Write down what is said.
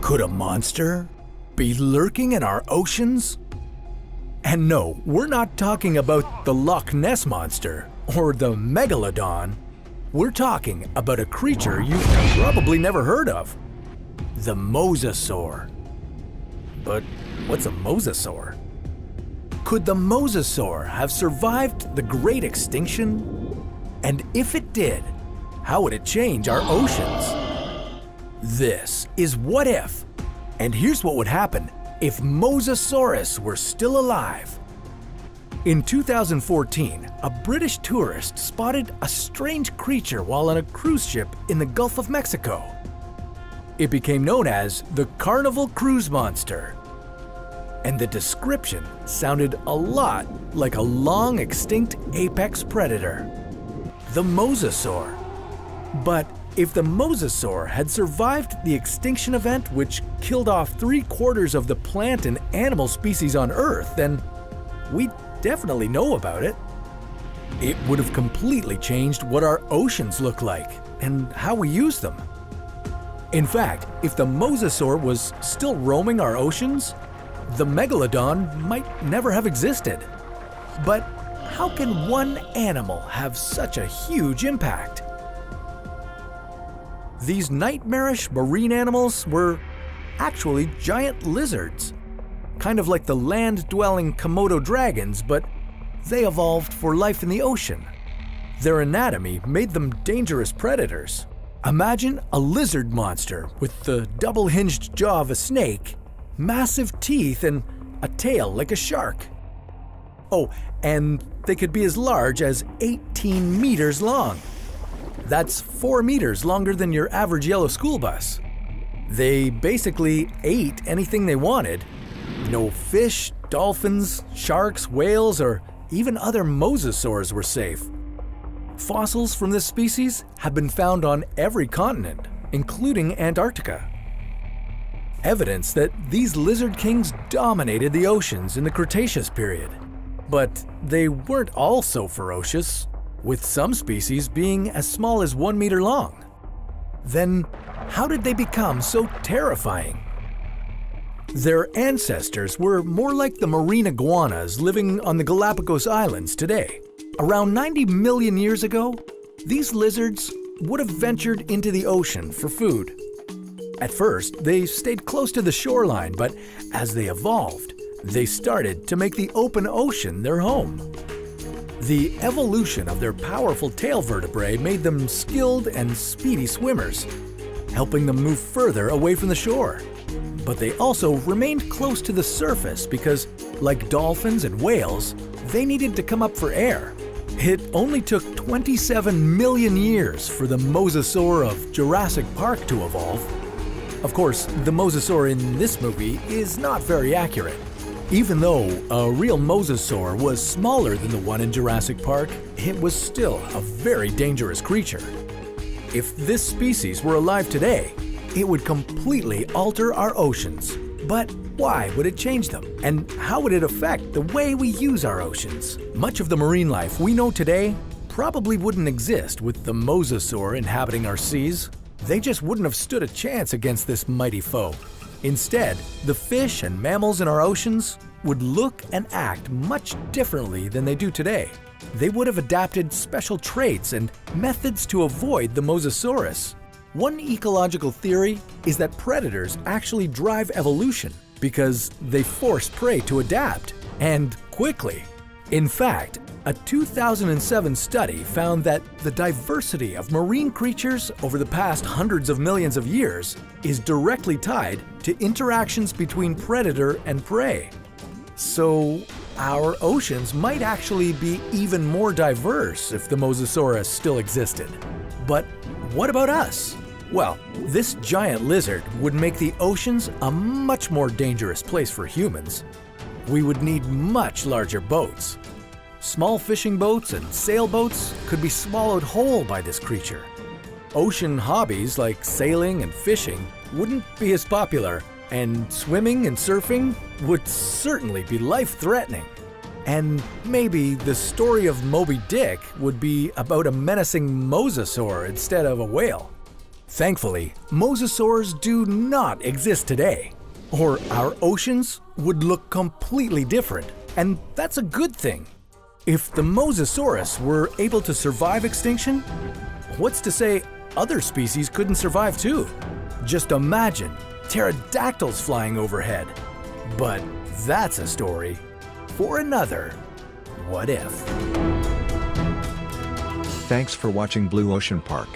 Could a monster be lurking in our oceans? And no, we're not talking about the Loch Ness Monster or the Megalodon. We're talking about a creature you've probably never heard of. The Mosasaur. But what's a mosasaur? Could the mosasaur have survived the Great Extinction? And if it did, how would it change our oceans? This is What If, and here's what would happen if Mosasaurus were still alive. In 2014, a British tourist spotted a strange creature while on a cruise ship in the Gulf of Mexico. It became known as the Carnival Cruise Monster, and the description sounded a lot like a long-extinct apex predator, the mosasaur. But if the mosasaur had survived the extinction event which killed off 3/4 of the plant and animal species on Earth, then we'd definitely know about it. It would have completely changed what our oceans look like and how we use them. In fact, if the mosasaur was still roaming our oceans, the megalodon might never have existed. But how can one animal have such a huge impact? These nightmarish marine animals were actually giant lizards, kind of like the land-dwelling Komodo dragons, but they evolved for life in the ocean. Their anatomy made them dangerous predators. Imagine a lizard monster with the double-hinged jaw of a snake, massive teeth, and a tail like a shark. Oh, and they could be as large as 18 meters long. That's 4 meters longer than your average yellow school bus. They basically ate anything they wanted. No fish, dolphins, sharks, whales, or even other mosasaurs were safe. Fossils from this species have been found on every continent, including Antarctica. Evidence that these lizard kings dominated the oceans in the Cretaceous period. But they weren't all so ferocious, with some species being as small as 1 meter long. Then, how did they become so terrifying? Their ancestors were more like the marine iguanas living on the Galapagos Islands today. Around 90 million years ago, these lizards would have ventured into the ocean for food. At first, they stayed close to the shoreline, but as they evolved, they started to make the open ocean their home. The evolution of their powerful tail vertebrae made them skilled and speedy swimmers, helping them move further away from the shore. But they also remained close to the surface because, like dolphins and whales, they needed to come up for air. It only took 27 million years for the mosasaur of Jurassic Park to evolve. Of course, the mosasaur in this movie is not very accurate. Even though a real mosasaur was smaller than the one in Jurassic Park, it was still a very dangerous creature. If this species were alive today, it would completely alter our oceans. But why would it change them? And how would it affect the way we use our oceans? Much of the marine life we know today probably wouldn't exist with the mosasaur inhabiting our seas. They just wouldn't have stood a chance against this mighty foe. Instead, the fish and mammals in our oceans would look and act much differently than they do today. They would have adapted special traits and methods to avoid the mosasaurus. One ecological theory is that predators actually drive evolution because they force prey to adapt, and quickly. In fact, a 2007 study found that the diversity of marine creatures over the past hundreds of millions of years is directly tied to interactions between predator and prey. So, our oceans might actually be even more diverse if the Mosasaurus still existed. But what about us? Well, this giant lizard would make the oceans a much more dangerous place for humans. We would need much larger boats. Small fishing boats and sailboats could be swallowed whole by this creature. Ocean hobbies like sailing and fishing wouldn't be as popular, and swimming and surfing would certainly be life-threatening. And maybe the story of Moby Dick would be about a menacing mosasaur instead of a whale. Thankfully, mosasaurs do not exist today, or our oceans would look completely different, and that's a good thing. If the Mosasaurus were able to survive extinction, what's to say other species couldn't survive too? Just imagine pterodactyls flying overhead. But that's a story for another What If. Thanks for watching Blue Ocean Park.